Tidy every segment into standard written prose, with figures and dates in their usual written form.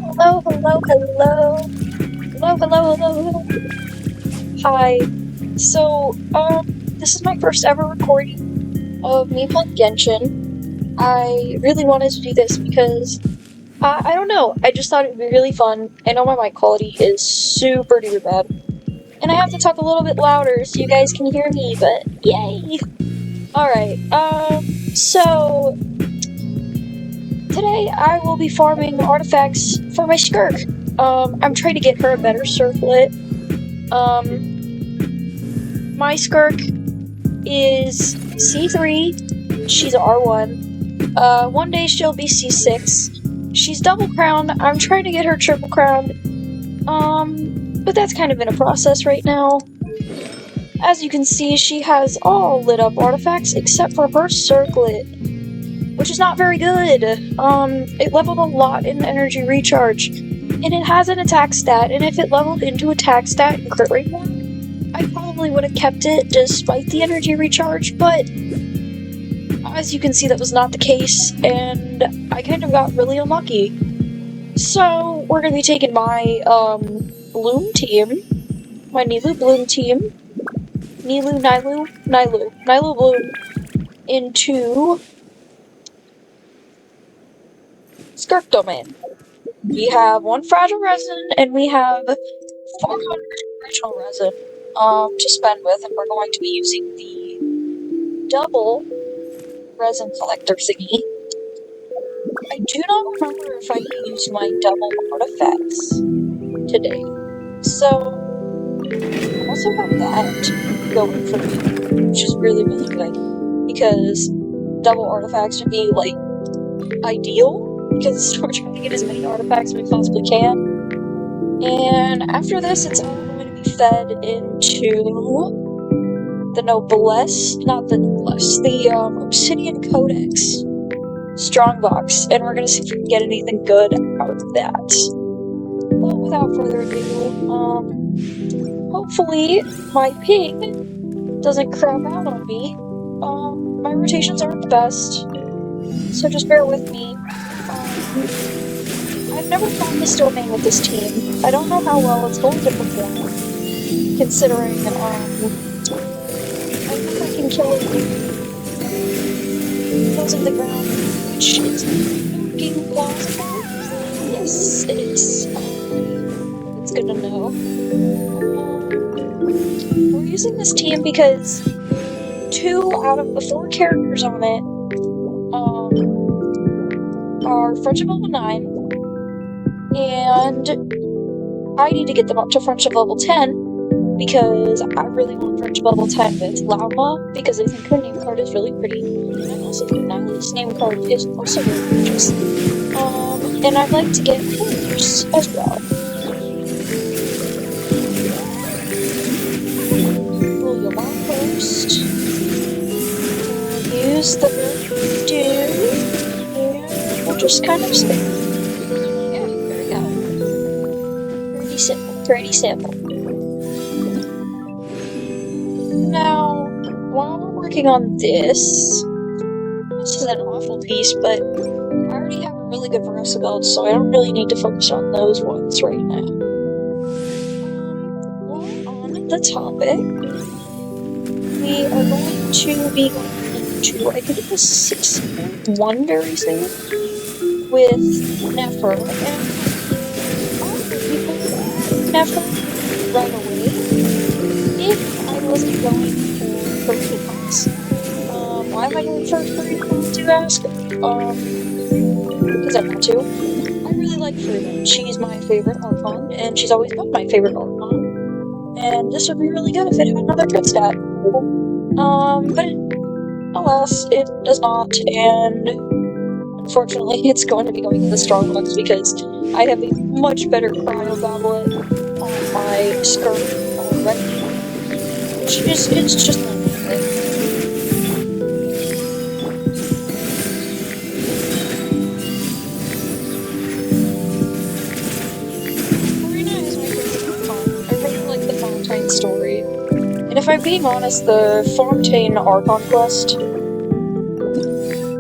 Hello, hello, hello. Hello, hello, hello, hello. Hi. This is my first ever recording of me playing Genshin. I really wanted to do this because, I don't know, I just thought it would be really fun. I know my mic quality is super duper bad. And I have to talk a little bit louder so you guys can hear me, but yay! Alright, so today I will be farming artifacts for my Skirk. I'm trying to get her a better circlet. My Skirk is C3, she's R1. One day she'll be C6. She's double crowned, I'm trying to get her triple crowned. But that's kind of in a process right now. As you can see, she has all lit up artifacts except for her circlet, which is not very good. It leveled a lot in energy recharge, and it has an attack stat, and if it leveled into attack stat and crit rate more, I probably would have kept it despite the energy recharge, but as you can see, that was not the case, and I kind of got really unlucky. So, we're gonna be taking my, Bloom team, my Nilu Bloom team, Nilu Bloom, into Skirk Domain. We have 1 fragile resin, and we have 400 original resin, to spend with, and we're going to be using the double resin collector thingy. I do not remember if I used my double artifacts today, so I also have that going for me, which is really, really good, because double artifacts would be, like, ideal, because we're trying to get as many artifacts as we possibly can. And after this, it's all going to be fed into the Noblesse, not the Noblesse, the Obsidian Codex Strongbox, and we're gonna see if we can get anything good out of that. But without further ado, hopefully my ping doesn't crap out on me. My rotations aren't the best, so just bear with me. I've never found this domain with this team. I don't know how well it's going to perform, considering, I think I can kill it goes in the ground, which is looking plausible. Yes, it is. It's good to know. We're using this team because 2 out of the 4 characters on it are friendship level 9, and I need to get them up to friendship level 10 because I really want friendship level 10 with Lauma because I think her name card is really pretty, and I also think Nyla's name card is also really gorgeous. And I'd like to get hers as well. We'll Yamar first. Use the dude, and we'll just kind of spin. Yeah, there we go. Pretty simple, pretty simple. Now, while we're working on this is an awful piece, but I already have a really good Versa build, so I don't really need to focus on those ones right now. While on the topic, we are going to be going into, I think it was 6.1 very soon, with Nephro, and I would be Nephro right away if I wasn't going for Freedom. Why am I going for Freedom, to ask? Because I want to. I really like Freedom. She's my favorite Archon, and she's always been my favorite Archon. And this would be really good if it had another crit stat. But alas, it does not, and unfortunately, it's going to be going in the Strongbox because I have a much better Cryo Goblet on my Skirk already. It's just not worth it. Story. And if I'm being honest, the Fontaine Archon quest,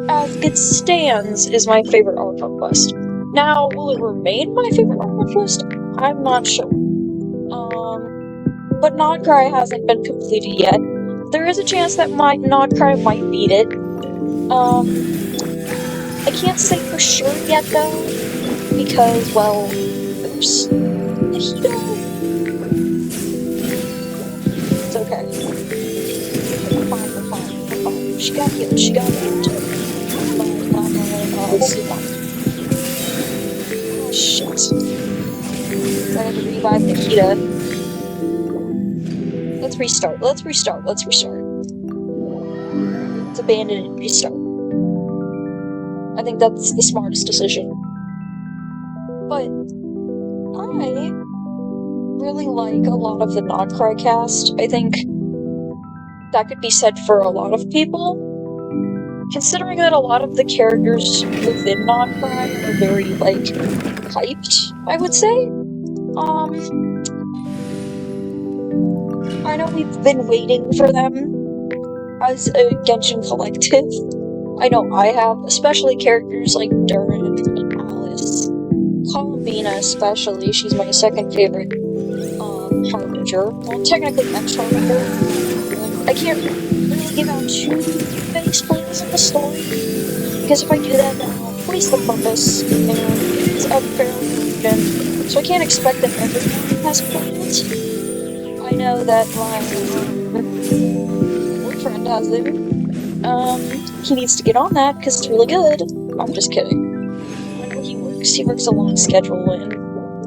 as it stands, is my favorite Archon quest. Now, will it remain my favorite Ramble twist? I'm not sure. But Nodcry hasn't been completed yet. There is a chance that my Nodcry might beat it. I can't say for sure yet though, because, well, oops. Nahito. It's okay. We're fine. She got healed. Sleep on. Oh, shit. I had to revive Nikita. Let's restart. Let's abandon it and restart. I think that's the smartest decision. But I really like a lot of the Nodcry cast. I think that could be said for a lot of people. Considering that a lot of the characters within Nodcry are very, hyped, I would say. I know we've been waiting for them as a Genshin collective. I know I have, especially characters like Durin and Alice. Columbina especially, she's my second favorite Harbinger. Well, technically ex-Harbinger. I can't really give out too many spoilers in the story, because if I do that, then I'll waste the purpose, and it's unfair region, so I can't expect that everyone has plans. I know that my boyfriend has them. He needs to get on that, because it's really good. I'm just kidding. I know he works a long schedule, and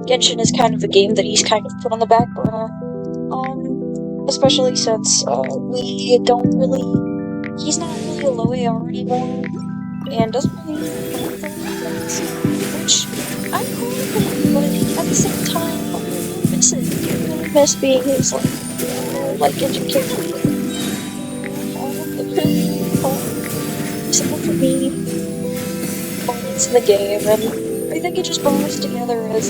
Genshin is kind of a game that he's kind of put on the back burner. Especially since, we don't really... He's not really a low AR anymore, and doesn't really have the weapons, which I'm cool with, but at the same time, I really miss it. I really miss being his, Genshin character. Simple for me, moments in the game, and I think it just brought us together as,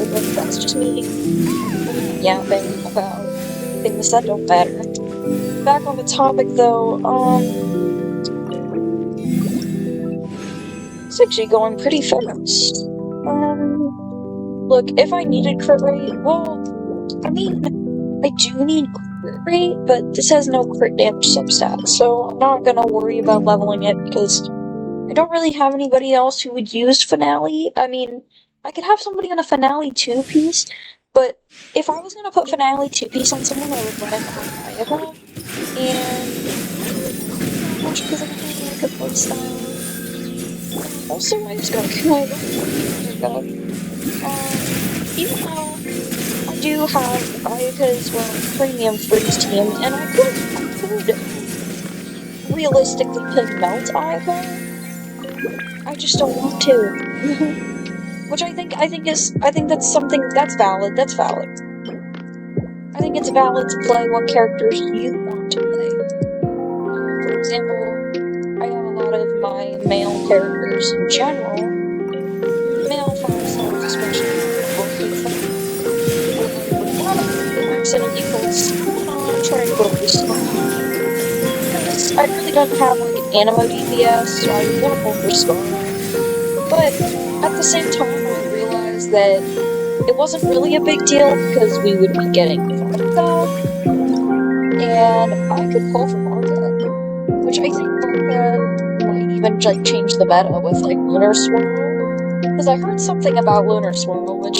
but that's just me yapping about things that don't matter. Back on the topic, though, it's actually going pretty fast. Look, if I needed crit rate, well, I mean, I do need crit rate, but this has no crit damage substat, so I'm not gonna worry about leveling it, because I don't really have anybody else who would use Finale. I mean, I could have somebody on a Finale 2-piece, but if I was gonna put Finale 2-piece on someone, I would run it on Ayaka, and much because I don't really like a playstyle. Also, I just got killed. Even though I do have Ayaka's, premium freeze team, and I could realistically pick Melt Ayaka. I just don't want to. Which I think that's something that's valid. I think it's valid to play what characters you want to play. For example, I have a lot of my male characters in general, male five-stars especially, accidentally puts on trying to go restore. Because I really don't have an animo DPS, so I want to pull restore. But at the same time, I realized that it wasn't really a big deal because we would be getting Varka, and I could pull for Varka, which I think Varka might even change the meta with Lunar Swirl, because I heard something about Lunar Swirl, which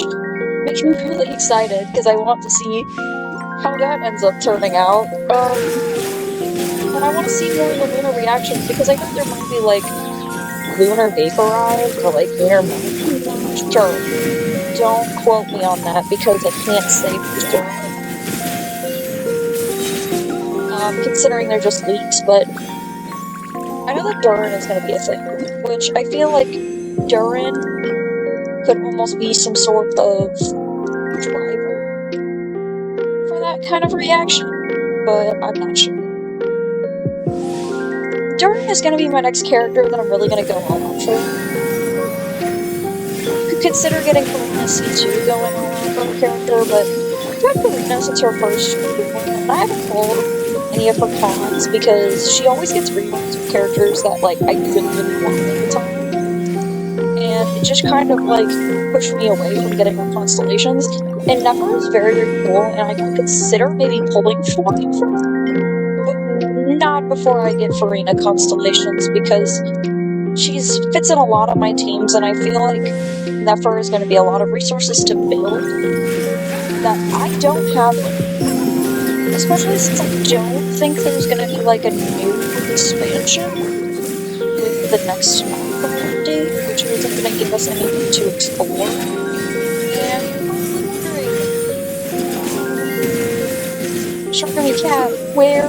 makes me really excited because I want to see how that ends up turning out. And I want to see more of the Lunar reactions, because I know there might be Lunar Vaporize or Lunar Melt. Sure. Don't quote me on that because I can't say for sure. Considering they're just leaks, but I know that Durin is going to be a thing, which I feel like Durin could almost be some sort of driver for that kind of reaction, but I'm not sure. Durin is going to be my next character that I'm really going to go all out for. Could consider getting Karina C2 going all out for her character, but I've tried Karina since her first one, and I haven't pulled any of her cons because she always gets reruns with characters that I really want at the time. and it just kind of, like, pushed me away from getting the constellations. And Nefer is very, very cool, and I could consider maybe pulling for Nefer, but not before I get Farina constellations, because she fits in a lot of my teams, and I feel like Nefer is going to be a lot of resources to build that I don't have right now. Especially since I don't think there's going to be, like, a new expansion with the next Minecraft update, which isn't going to give us anything to explore. And you're probably wondering, Sharkamy Cat, where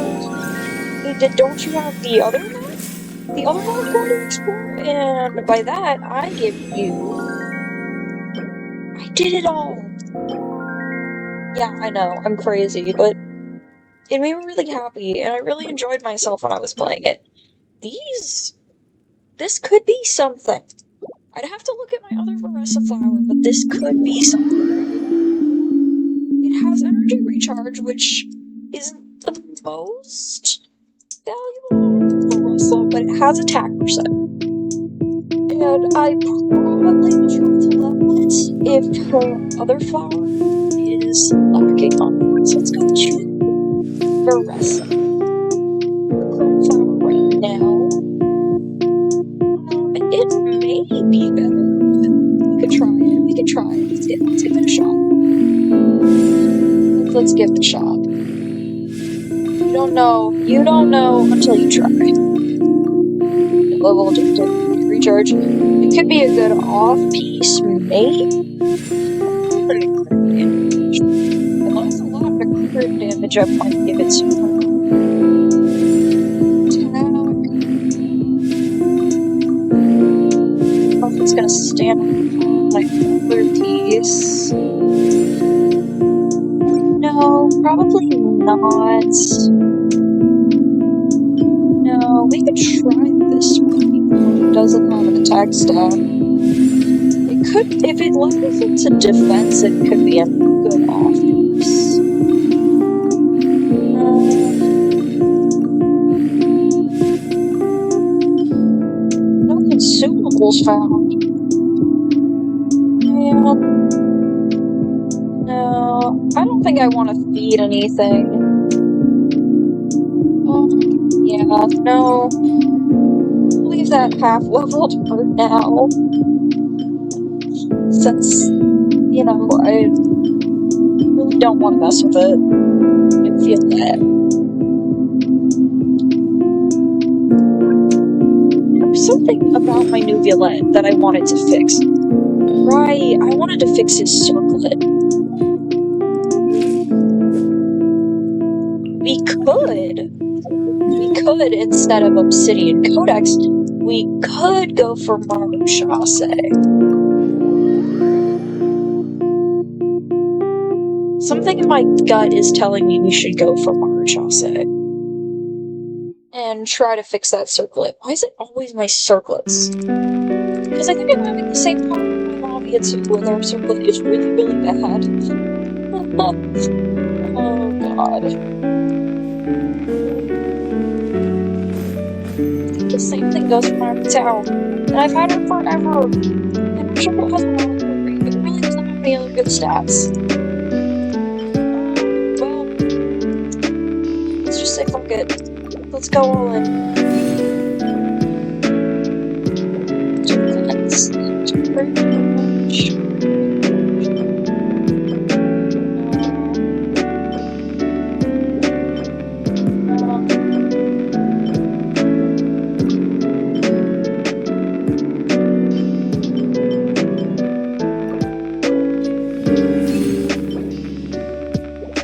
don't you have the other map? The other hardcore to explore? And by that, I give you... I did it all! Yeah, I know, I'm crazy, but it made me really happy, and I really enjoyed myself when I was playing it. This could be something. I'd have to look at my other Veressa flower, but this could be something. It has energy recharge, which isn't the most valuable Veressa, but it has attack percent. And I probably will try to level it if her other flower is lacking on it. So let's go to Veressa. Her current flower right now. It may be better. We could try it. Let's give it a shot. Let's give it a shot. You don't know until you try. Level recharge. It could be a good off-piece, maybe? It lost a lot of crit damage I might give it to her. It's gonna stand on my other piece. No, probably not. No, we could try this one. It doesn't have an attack stat. It could, if it levels into defense, it could be a good off-piece. No consumables found. No, I don't think I want to feed anything. Yeah, no. Leave that half-leveled for now. Since, you know, I really don't want to mess with it. I feel that. There was something about my new Violette that I wanted to fix. Right, I wanted to fix his circlet. We could, instead of Obsidian Codex, we could go for Maru Chasse. Something in my gut is telling me we should go for Maru Chasse. And try to fix that circlet. Why is it always my circlets? Because I think I'm having the same problem with my Lavia too, where their circlet is really, really bad. Oh god. The same thing goes for my town. And I've had her forever. And her circlet has a lot of memory, but it really doesn't have any other good stats. Well, let's just say fuck it. Let's go all in. That's pretty much.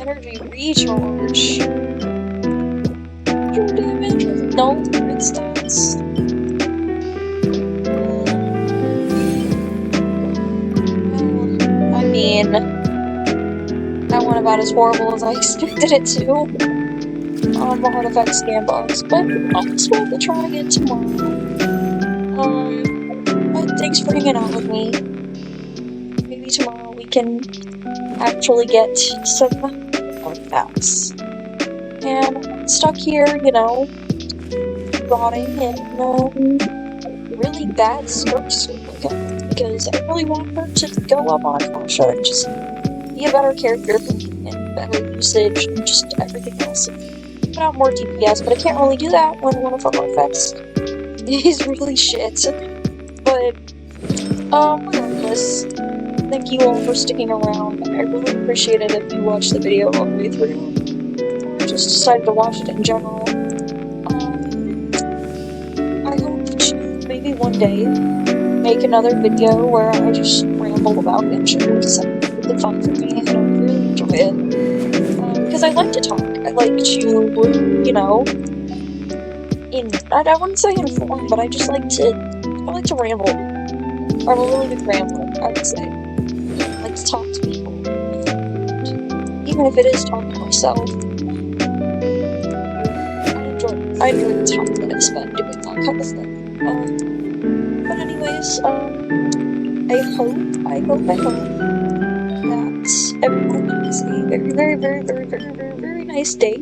Energy recharge. Damage with no crit stats. I mean, that went about as horrible as I expected it to on the artifact scan box, but I'll just have to try again tomorrow. But thanks for hanging out with me. Maybe tomorrow we can actually get some artifacts. And I'm stuck here, you know, rotting in really bad skirts. because I really want her to go up on Akasha and just be a better character for me, and better usage, and just everything else. Put out more DPS, but I can't really do that when one of her artifacts is really shit. But, regardless, thank you all for sticking around. I really appreciate it if you watched the video all the way through, or just decided to watch it in general. I hope to maybe one day make another video where I just ramble about genshin, because it's really fun for me, and I really enjoy it. Because I like to talk. I like to, you know, I wouldn't say inform, but I like to ramble. I'm a really good rambler, I would say. I like to talk to people. And even if it is talking to myself, I enjoy the time that I spend doing that kind of thing. But anyways, I hope that everyone has a very, very, very, very, very, very, very nice day.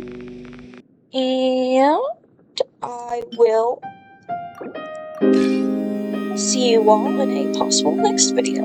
And I will see you all in a possible next video.